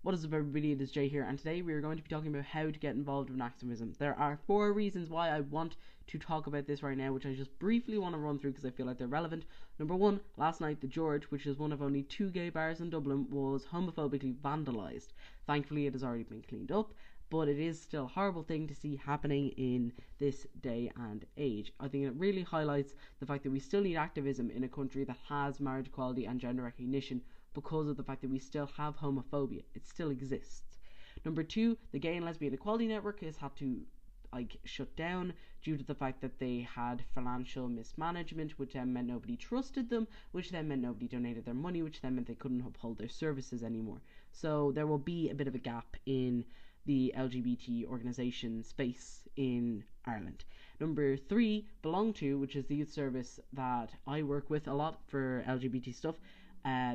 What is up, everybody? It is Jay here, and today we are going to be talking about how to get involved in activism. There are 4 reasons why I want to talk about this right now, which I just briefly want to run through because I feel like they're relevant. Number 1, last night the George, which is one of only 2 gay bars in Dublin, was homophobically vandalised. Thankfully it has already been cleaned up, but it is still a horrible thing to see happening in this day and age. I think it really highlights the fact that we still need activism in a country that has marriage equality and gender recognition, because of the fact that we still have homophobia. It still exists. Number 2, the Gay and Lesbian Equality Network has had to shut down due to the fact that they had financial mismanagement, which then meant nobody trusted them, which then meant nobody donated their money, which then meant they couldn't uphold their services anymore. So there will be a bit of a gap in the LGBT organisation space in Ireland. Number 3, Belong To, which is the youth service that I work with a lot for LGBT stuff.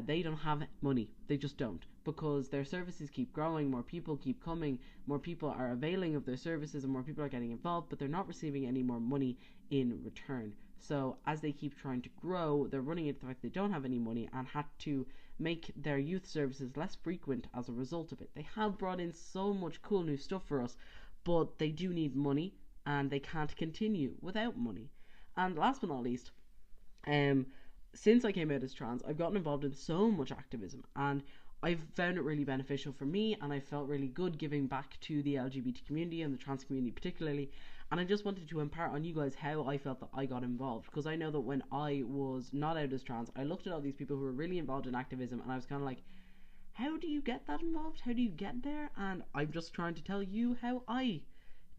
They don't have money. They just don't, because their services keep growing, more people keep coming, more people are availing of their services, and more people are getting involved, but they're not receiving any more money in return. So as they keep trying to grow, they're running into the fact they don't have any money and had to make their youth services less frequent as a result of it. They have brought in so much cool new stuff for us, but they do need money, and they can't continue without money. And last but not least, since I came out as trans, I've gotten involved in so much activism, and I've found it really beneficial for me, and I felt really good giving back to the LGBT community and the trans community particularly. And I just wanted to impart on you guys how I felt that I got involved, because I know that when I was not out as trans, I looked at all these people who were really involved in activism, and I was kind of like, how do you get that involved? How do you get there? And I'm just trying to tell you how I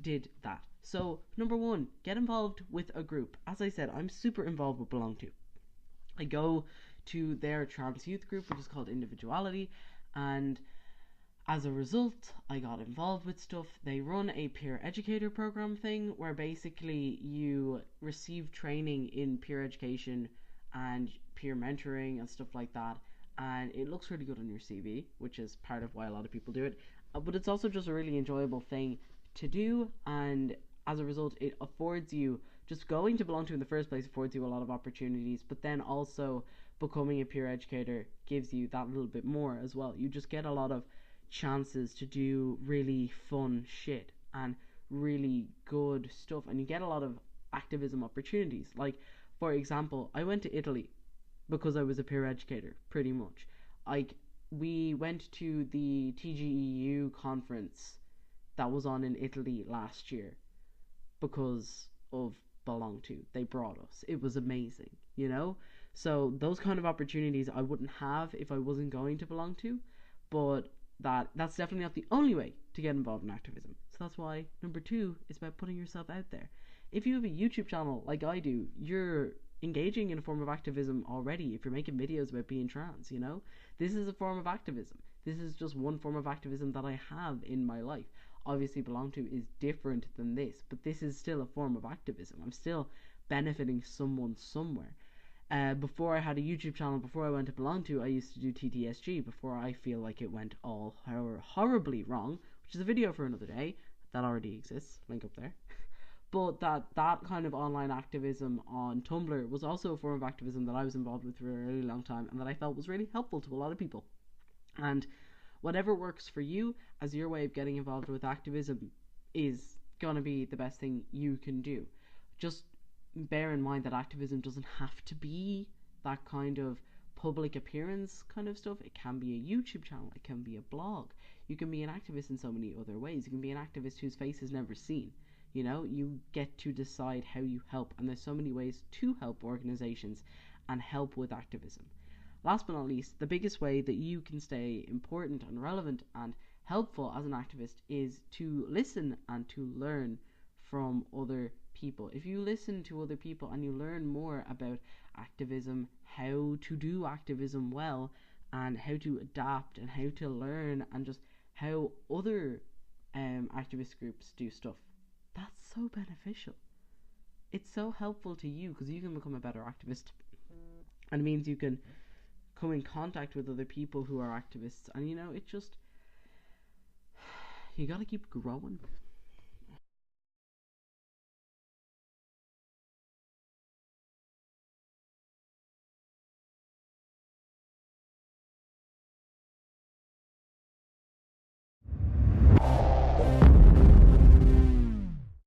did that. So number 1, get involved with a group. As I said, I'm super involved with Belong To. I go to their trans youth group, which is called Individuality, and as a result, I got involved with stuff. They run a peer educator program thing where basically you receive training in peer education and peer mentoring and stuff like that, and it looks really good on your CV, which is part of why a lot of people do it, but it's also just a really enjoyable thing to do, and as a result, it affords you, just going to Belong To in the first place affords you a lot of opportunities, but then also becoming a peer educator gives you that little bit more as well. You just get a lot of chances to do really fun shit and really good stuff, and you get a lot of activism opportunities. Like, for example, I went to Italy because I was a peer educator, pretty much. We went to the TGEU conference that was on in Italy last year because of Belong To. They brought us. It was amazing, you know? So those kind of opportunities I wouldn't have if I wasn't going to Belong To, but that's definitely not the only way to get involved in activism. So that's why number 2 is about putting yourself out there. If you have a YouTube channel like I do, you're engaging in a form of activism already. If you're making videos about being trans, you know, this is a form of activism. This is just one form of activism that I have in my life. Obviously Belong To is different than this, but this is still a form of activism. I'm still benefiting someone somewhere. Before I had a YouTube channel, before I went to Belong To, I used to do TTSG before I feel like it went all horribly wrong, which is a video for another day. That already exists, link up there. But that kind of online activism on Tumblr was also a form of activism that I was involved with for a really long time, and that I felt was really helpful to a lot of people. And whatever works for you as your way of getting involved with activism is gonna be the best thing you can do. Just bear in mind that activism doesn't have to be that kind of public appearance kind of stuff. It can be a YouTube channel, it can be a blog. You can be an activist in so many other ways. You can be an activist whose face is never seen. You know, you get to decide how you help, and there's so many ways to help organizations and help with activism. Last but not least, the biggest way that you can stay important and relevant and helpful as an activist is to listen and to learn from other people. If you listen to other people and you learn more about activism, how to do activism well, and how to adapt and how to learn, and just how other activist groups do stuff, that's so beneficial. It's so helpful to you because you can become a better activist, and it means you can come in contact with other people who are activists, and you know, it just, you gotta keep growing.